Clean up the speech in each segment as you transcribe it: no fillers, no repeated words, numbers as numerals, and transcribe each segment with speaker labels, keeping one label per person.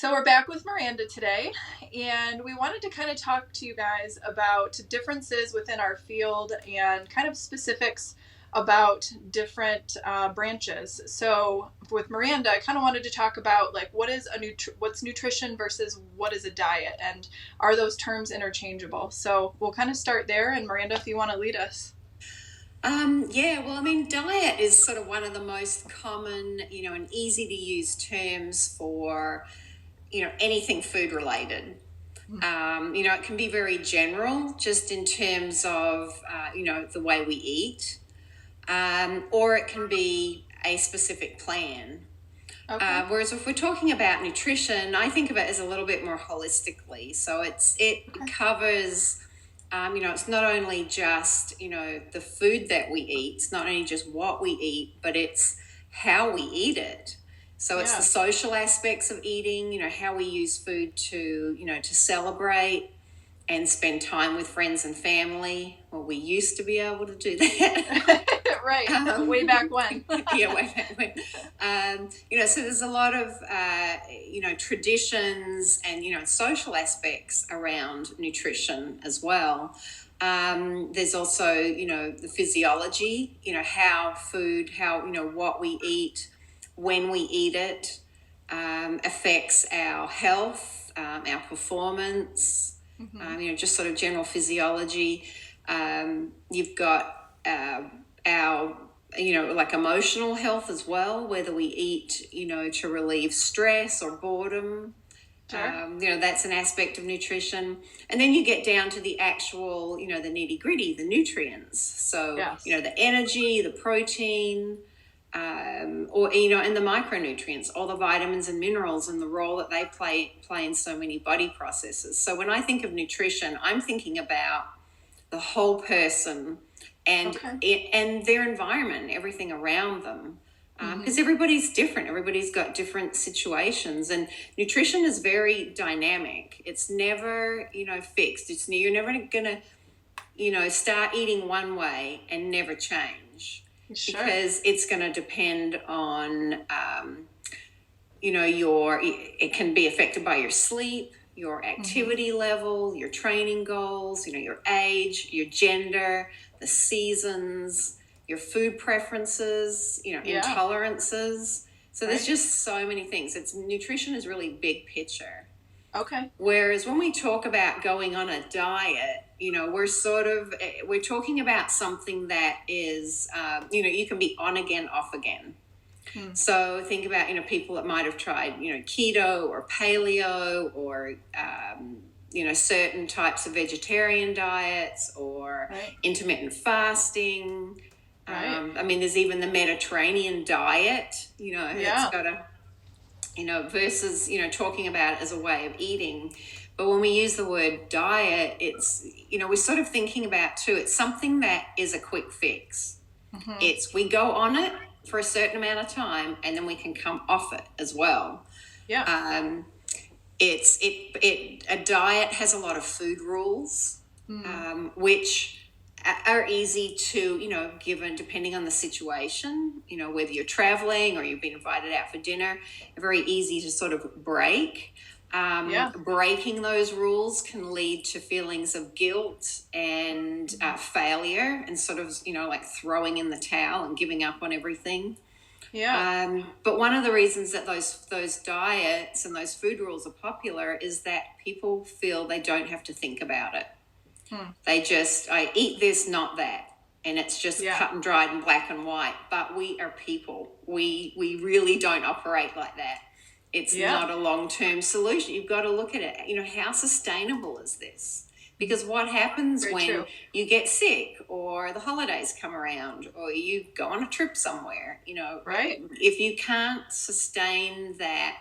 Speaker 1: So we're back with Miranda today, and we wanted to kind of talk to you guys about differences within our field and kind of specifics about different branches. So with Miranda, I kind of wanted to talk about like what's nutrition versus what is a diet, and are those terms interchangeable? So we'll kind of start there, and Miranda, if you want to lead us.
Speaker 2: Diet is sort of one of the most common, and easy to use terms for anything food related. It can be very general, just in terms of, the way we eat, or it can be a specific plan.
Speaker 1: Okay.
Speaker 2: Whereas if we're talking about nutrition, I think of it as a little bit more holistically. So it covers, it's not only just, the food that we eat, it's not only just what we eat, but it's how we eat it. So it's the social aspects of eating, how we use food to, to celebrate and spend time with friends and family. Well, we used to be able to do that.
Speaker 1: Right. Way back when.
Speaker 2: Way back when. So there's a lot of, traditions and, social aspects around nutrition as well. There's also, the physiology, what we eat, when we eat it, affects our health, our performance, just sort of general physiology. You've got our, like emotional health as well, whether we eat, to relieve stress or boredom.
Speaker 1: Sure.
Speaker 2: That's an aspect of nutrition. And then you get down to the actual, the nitty gritty, the nutrients. So, the energy, the protein, and the micronutrients, all the vitamins and minerals and the role that they play in so many body processes. So when I think of nutrition, I'm thinking about the whole person and their environment, everything around them. Because everybody's different. Everybody's got different situations, and nutrition is very dynamic. It's never, fixed. You're never going to, start eating one way and never change.
Speaker 1: Sure.
Speaker 2: Because it's going to depend on, it can be affected by your sleep, your activity level, your training goals, your age, your gender, the seasons, your food preferences, intolerances. So there's just so many things. Nutrition is really big picture.
Speaker 1: Okay.
Speaker 2: Whereas when we talk about going on a diet, we're talking about something that is, you can be on again, off again. So think about, people that might have tried, keto or paleo or, certain types of vegetarian diets or intermittent fasting. There's even the Mediterranean diet, it's got a, versus, talking about it as a way of eating. But when we use the word diet, it's, we're sort of thinking about too, it's something that is a quick fix. We go on it for a certain amount of time and then we can come off it as well.
Speaker 1: Yeah.
Speaker 2: A diet has a lot of food rules, which are easy to, given depending on the situation, whether you're traveling or you've been invited out for dinner, very easy to sort of break. Breaking those rules can lead to feelings of guilt and failure and sort of, like throwing in the towel and giving up on everything.
Speaker 1: Yeah.
Speaker 2: But one of the reasons that those diets and those food rules are popular is that people feel they don't have to think about it. They just, I eat this, not that. And it's just cut and dried and black and white. But we are people. We really don't operate like that. It's not a long-term solution. You've got to look at it. How sustainable is this? Because what happens when you get sick or the holidays come around or you go on a trip somewhere, if you can't sustain that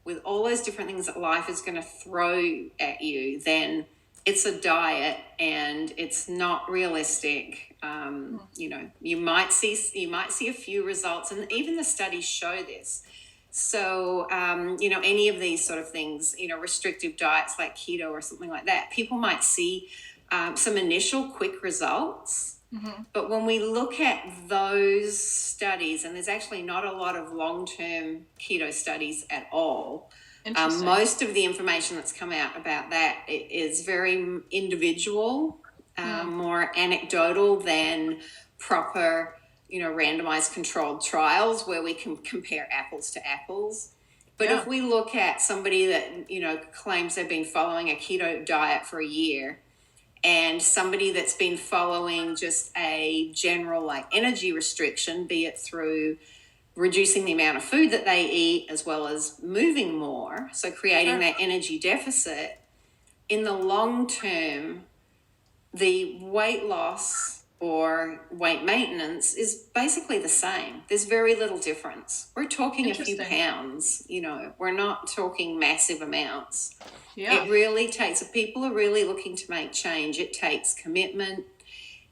Speaker 2: with all those different things that life is going to throw at you, then it's a diet and it's not realistic. You might see a few results, and even the studies show this. So, any of these sort of things, restrictive diets like keto or something like that, people might see some initial quick results, But when we look at those studies, and there's actually not a lot of long-term keto studies at all, most of the information that's come out about that is very individual, more anecdotal than proper, randomized controlled trials where we can compare apples to apples. But if we look at somebody that, claims they've been following a keto diet for a year, and somebody that's been following just a general energy restriction, be it through reducing the amount of food that they eat as well as moving more, so creating that energy deficit, in the long term, the weight loss or weight maintenance is basically the same. There's very little difference. We're talking a few pounds, we're not talking massive amounts. It really takes, if people are really looking to make change, it takes commitment,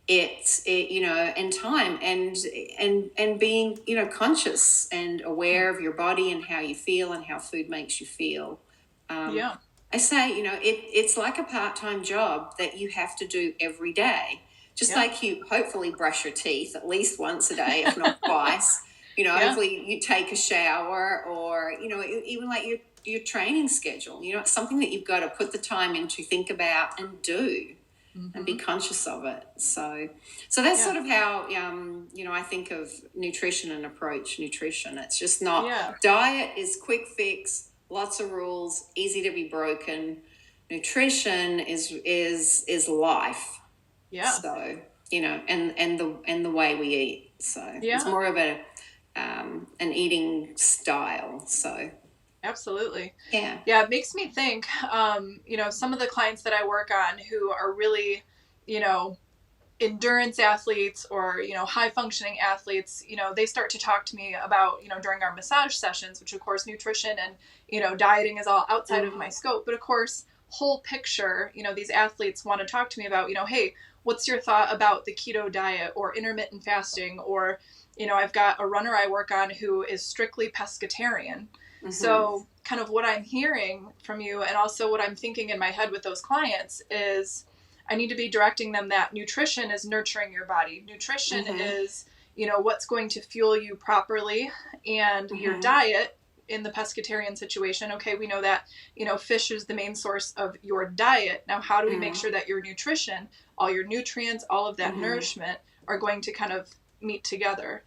Speaker 2: and time and being, conscious and aware of your body and how you feel and how food makes you feel. I say, it's like a part-time job that you have to do every day. Just like you hopefully brush your teeth at least once a day, if not twice. Hopefully you take a shower, or, even like your training schedule. It's something that you've got to put the time in to think about and do, and be conscious of it. So that's sort of how, I think of nutrition and approach nutrition. It's just not, diet is quick fix, lots of rules, easy to be broken. Nutrition is life. Yeah. So, and the way we eat. So it's more of an eating style. So
Speaker 1: absolutely.
Speaker 2: Yeah.
Speaker 1: It makes me think, some of the clients that I work on who are really, endurance athletes or, high functioning athletes, they start to talk to me about, during our massage sessions, which of course nutrition and, dieting is all outside of my scope. But of course, whole picture, these athletes want to talk to me about, hey, what's your thought about the keto diet or intermittent fasting? Or, I've got a runner I work on who is strictly pescatarian. So kind of what I'm hearing from you, and also what I'm thinking in my head with those clients, is I need to be directing them that nutrition is nurturing your body. Nutrition is, what's going to fuel you properly, and your diet in the pescatarian situation. Okay, we know that, fish is the main source of your diet. Now, how do we make sure that your nutrition, all your nutrients, all of that nourishment are going to kind of meet together?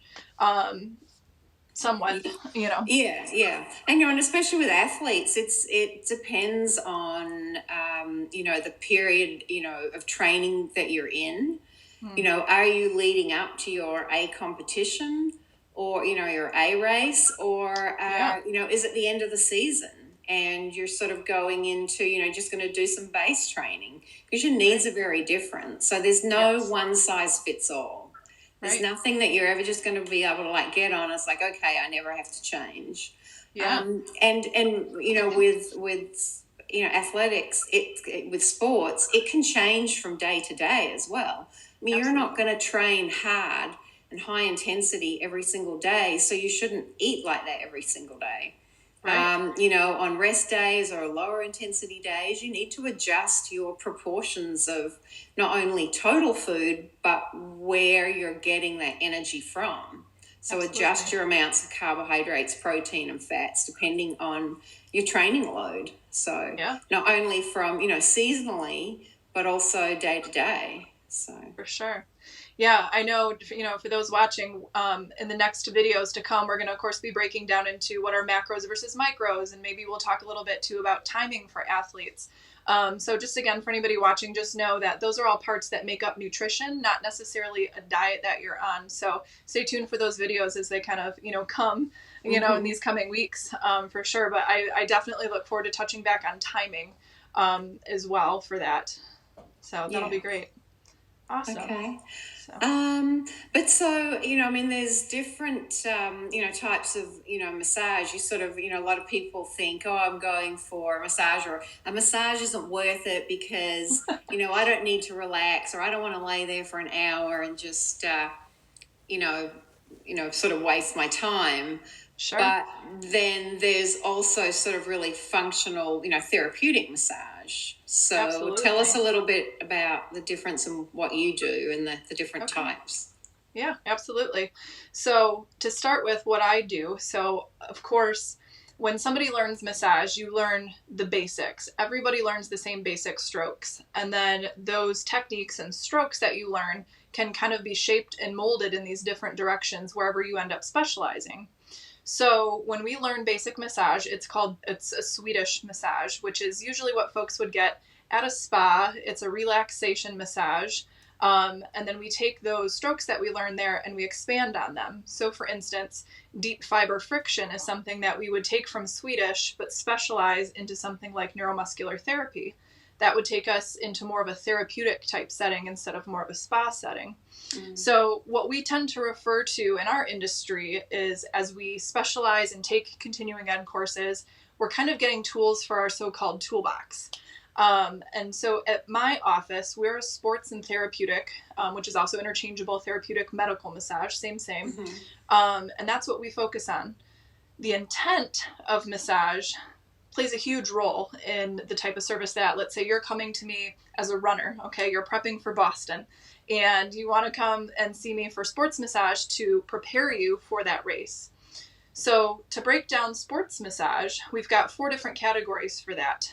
Speaker 1: Somewhat,
Speaker 2: Yeah. And, especially with athletes, it depends on, the period, of training that you're in. Are you leading up to your A competition, or, your A race, or, is it the end of the season and you're sort of going into, just going to do some base training, because your needs are very different. So there's no one size fits all. There's nothing that you're ever just going to be able to get on. It's like, okay, I never have to change. And with athletics, with sports, it can change from day to day as well. I mean, you're not going to train hard and high intensity every single day, so you shouldn't eat like that every single day. On rest days or lower intensity days, you need to adjust your proportions of not only total food, but where you're getting that energy from. So adjust your amounts of carbohydrates, protein, and fats depending on your training load. So not only from, seasonally, but also day to day. So
Speaker 1: for sure. Yeah, I know, for those watching, in the next videos to come, we're going to, of course, be breaking down into what are macros versus micros, and maybe we'll talk a little bit, too, about timing for athletes. So just, again, for anybody watching, just know that those are all parts that make up nutrition, not necessarily a diet that you're on. So stay tuned for those videos as they kind of, come, in these coming weeks, for sure. But I definitely look forward to touching back on timing as well for that. So that'll be great. Awesome.
Speaker 2: Okay. There's different, types of, massage. You sort of, a lot of people think, oh, I'm going for a massage, or a massage isn't worth it because, I don't need to relax, or I don't want to lay there for an hour and just, sort of waste my time.
Speaker 1: Sure.
Speaker 2: But then there's also sort of really functional, therapeutic massage. So
Speaker 1: Absolutely.
Speaker 2: tell us a little bit about the difference in what you do and the different types.
Speaker 1: Yeah, absolutely. So to start with what I do, so of course, when somebody learns massage, you learn the basics. Everybody learns the same basic strokes. And then those techniques and strokes that you learn can kind of be shaped and molded in these different directions wherever you end up specializing. So when we learn basic massage, it's a Swedish massage, which is usually what folks would get at a spa. It's a relaxation massage. And then we take those strokes that we learn there and we expand on them. So for instance, deep fiber friction is something that we would take from Swedish, but specialize into something like neuromuscular therapy. That would take us into more of a therapeutic type setting instead of more of a spa setting. So what we tend to refer to in our industry is, as we specialize and take continuing ed courses, we're kind of getting tools for our so-called toolbox. And so at my office, we're a sports and therapeutic, which is also interchangeable, therapeutic medical massage, same. And that's what we focus on. The intent of massage plays a huge role in the type of service that, let's say you're coming to me as a runner, okay, you're prepping for Boston, and you want to come and see me for sports massage to prepare you for that race. So to break down sports massage, we've got 4 different categories for that.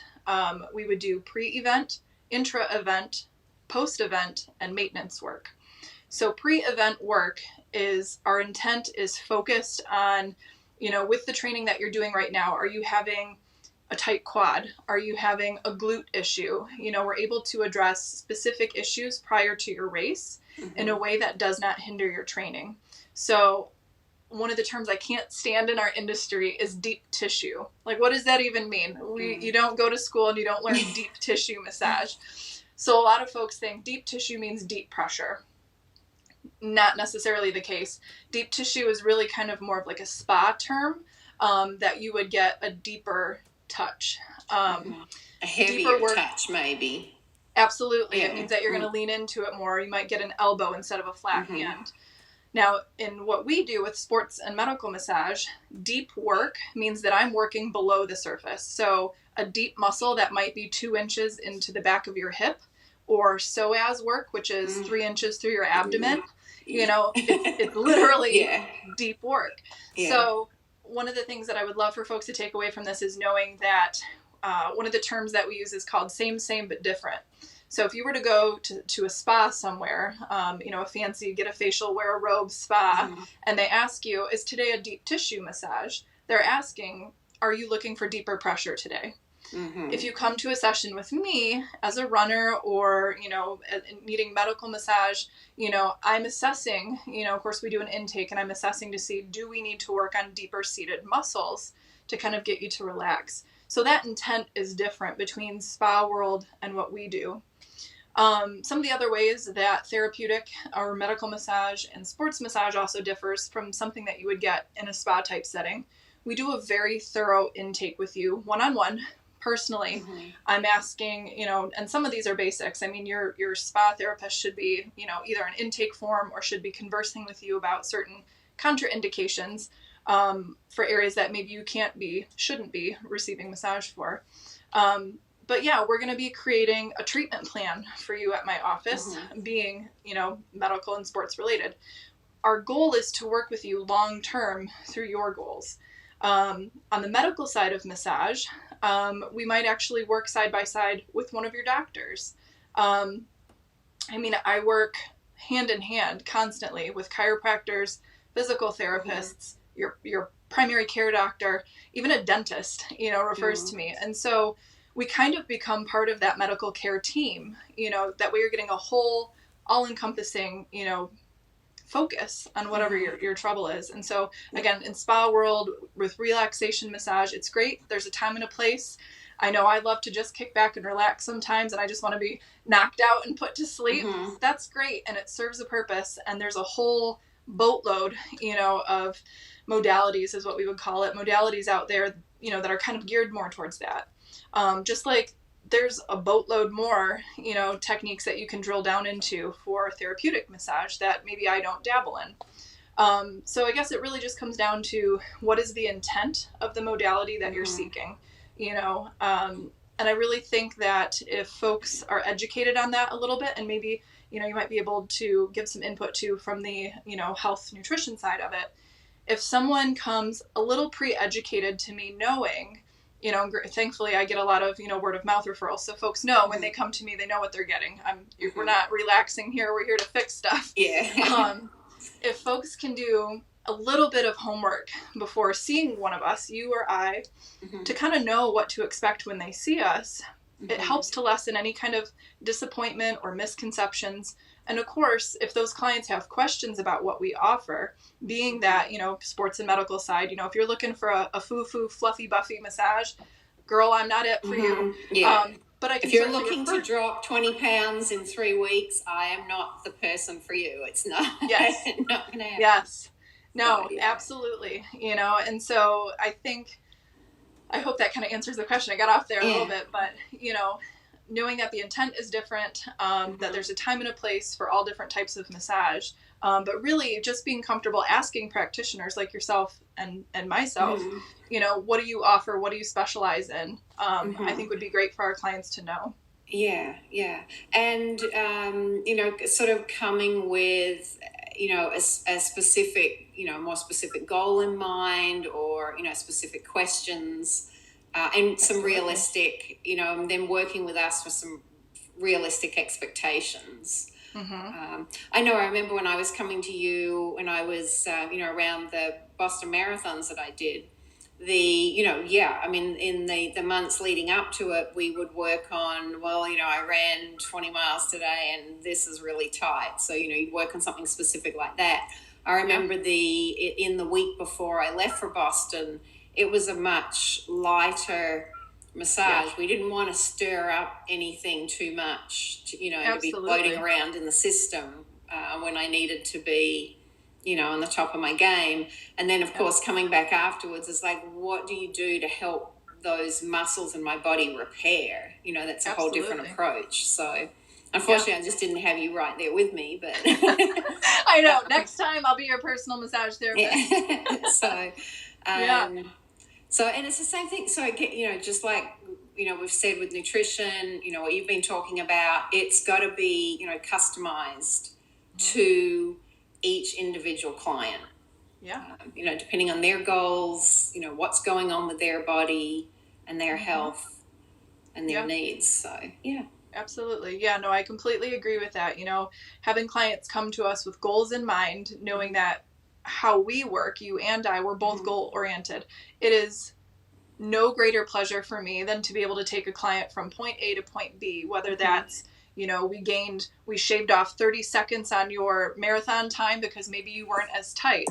Speaker 1: We would do pre-event, intra-event, post-event, and maintenance work. So pre-event work is, our intent is focused on, with the training that you're doing right now, are you having a tight quad? Are you having a glute issue? We're able to address specific issues prior to your race in a way that does not hinder your training. So one of the terms I can't stand in our industry is deep tissue. Like, what does that even mean? You don't go to school and you don't learn deep tissue massage. So a lot of folks think deep tissue means deep pressure. Not necessarily the case. Deep tissue is really kind of more of like a spa term, that you would get a deeper touch.
Speaker 2: A heavier touch, maybe.
Speaker 1: Absolutely. Yeah. It means that you're going to lean into it more. You might get an elbow instead of a flat hand. Now, in what we do with sports and medical massage, deep work means that I'm working below the surface. So a deep muscle that might be 2 inches into the back of your hip, or psoas work, which is 3 inches through your abdomen. It's literally deep work. Yeah. So one of the things that I would love for folks to take away from this is knowing that one of the terms that we use is called same, but different. So if you were to go to a spa somewhere, a fancy get a facial, wear a robe spa, and they ask you, is today a deep tissue massage? They're asking, are you looking for deeper pressure today? If you come to a session with me as a runner or, needing medical massage, I'm assessing, of course we do an intake, and I'm assessing to see, do we need to work on deeper seated muscles to kind of get you to relax? So that intent is different between spa world and what we do. Some of the other ways that therapeutic or medical massage and sports massage also differs from something that you would get in a spa type setting. We do a very thorough intake with you one-on-one. Personally, I'm asking, and some of these are basics. I mean, your spa therapist should be, either an intake form or should be conversing with you about certain contraindications for areas that maybe you shouldn't be receiving massage for. But yeah, we're going to be creating a treatment plan for you at my office, being, medical and sports related. Our goal is to work with you long term through your goals. On the medical side of massage, we might actually work side by side with one of your doctors. I work hand in hand constantly with chiropractors, physical therapists, your primary care doctor, even a dentist, refers to me. And so we kind of become part of that medical care team, that way you're getting a whole, all-encompassing, focus on whatever your trouble is. And so again, in spa world with relaxation massage, it's great. There's a time and a place. I know I love to just kick back and relax sometimes, and I just want to be knocked out and put to sleep. That's great, and it serves a purpose. And there's a whole boatload, of modalities is what we would call it, modalities out there, that are kind of geared more towards that. Just like there's a boatload more, techniques that you can drill down into for therapeutic massage that maybe I don't dabble in. So I guess it really just comes down to what is the intent of the modality that you're seeking, and I really think that if folks are educated on that a little bit, and maybe, you might be able to give some input too from the, health nutrition side of it. If someone comes a little pre-educated to me knowing, thankfully I get a lot of, word of mouth referrals. So folks know when they come to me, they know what they're getting. We're not relaxing here. We're here to fix stuff.
Speaker 2: Yeah.
Speaker 1: If folks can do a little bit of homework before seeing one of us, you or I, to kind of know what to expect when they see us, it helps to lessen any kind of disappointment or misconceptions. And of course, if those clients have questions about what we offer, being that, sports and medical side, if you're looking for a foo-foo, fluffy, buffy massage, girl, I'm not it for you.
Speaker 2: Yeah.
Speaker 1: But I can
Speaker 2: if you're looking to drop 20 pounds in 3 weeks, I am not the person for you. It's not,
Speaker 1: yes.
Speaker 2: not going to happen.
Speaker 1: Yes. No, absolutely. And so I hope that kind of answers the question. I got off there a little bit, but, knowing that the intent is different, that there's a time and a place for all different types of massage, but really just being comfortable asking practitioners like yourself and myself, what do you offer? What do you specialize in? I think would be great for our clients to know.
Speaker 2: Yeah. And, sort of coming with, a specific, more specific goal in mind, or, specific questions, and some realistic, and then working with us for some realistic expectations. I remember when I was coming to you, when I was, around the Boston marathons that I did, in the months leading up to it, we would work on, I ran 20 miles today and this is really tight. So, you'd work on something specific like that. I remember in the week before I left for Boston, it was a much lighter massage. We didn't want to stir up anything too much, to be floating around in the system when I needed to be, on the top of my game. And then, of course, coming back afterwards is like, what do you do to help those muscles in my body repair? That's a whole different approach. So unfortunately, I just didn't have you right there with me, but
Speaker 1: I know. Next time I'll be your personal massage therapist.
Speaker 2: So, and it's the same thing. So, just like, we've said with nutrition, what you've been talking about, it's got to be, customized to each individual client. Depending on their goals, what's going on with their body and their health and their needs. So,
Speaker 1: Absolutely. Yeah, no, I completely agree with that. Having clients come to us with goals in mind, knowing that how we work, you and I, we're both goal oriented. It is no greater pleasure for me than to be able to take a client from point A to point B, whether that's, we shaved off 30 seconds on your marathon time because maybe you weren't as tight,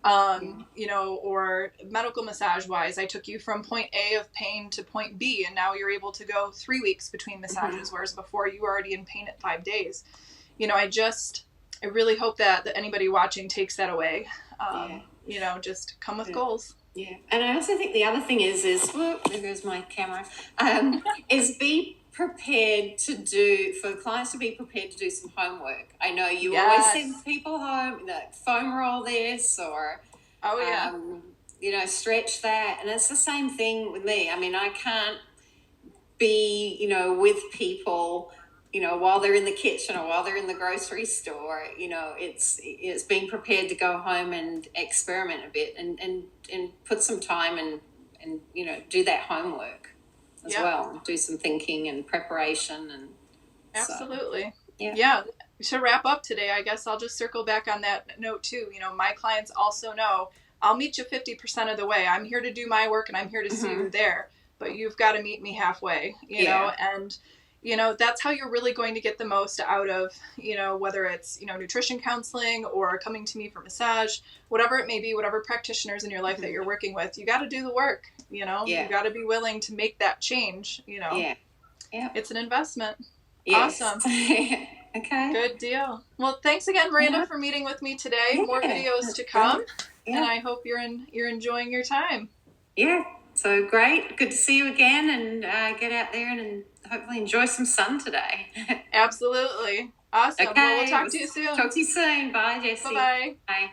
Speaker 1: or medical massage wise, I took you from point A of pain to point B, and now you're able to go 3 weeks between massages, whereas before you were already in pain at 5 days. I really hope that anybody watching takes that away. Just come with goals.
Speaker 2: Yeah. And I also think the other thing is there goes my camera, is be prepared for clients to be prepared to do some homework. I know you always send people home, foam roll this or, stretch that. And it's the same thing with me. I mean, I can't be, with people, while they're in the kitchen or while they're in the grocery store. It's being prepared to go home and experiment a bit and put some time and do that homework as well. Do some thinking and preparation. And
Speaker 1: absolutely. So, to wrap up today, I guess I'll just circle back on that note too. My clients also know I'll meet you 50% of the way. I'm here to do my work and I'm here to see you there, but you've got to meet me halfway, know, and that's how you're really going to get the most out of, whether it's, nutrition counseling or coming to me for massage, whatever it may be, whatever practitioners in your life that you're working with, you got to do the work, you got to be willing to make that change, It's an investment.
Speaker 2: Yes.
Speaker 1: Awesome.
Speaker 2: Okay.
Speaker 1: Good deal. Well, thanks again, Miranda, for meeting with me today. More videos to come. And I hope you're enjoying your time.
Speaker 2: Yeah. So great. Good to see you again, and get out there and hopefully enjoy some sun today.
Speaker 1: Absolutely. Awesome. Okay. Well, we'll talk to you soon.
Speaker 2: Talk to you soon. Bye, Jessie.
Speaker 1: Bye-bye.
Speaker 2: Bye.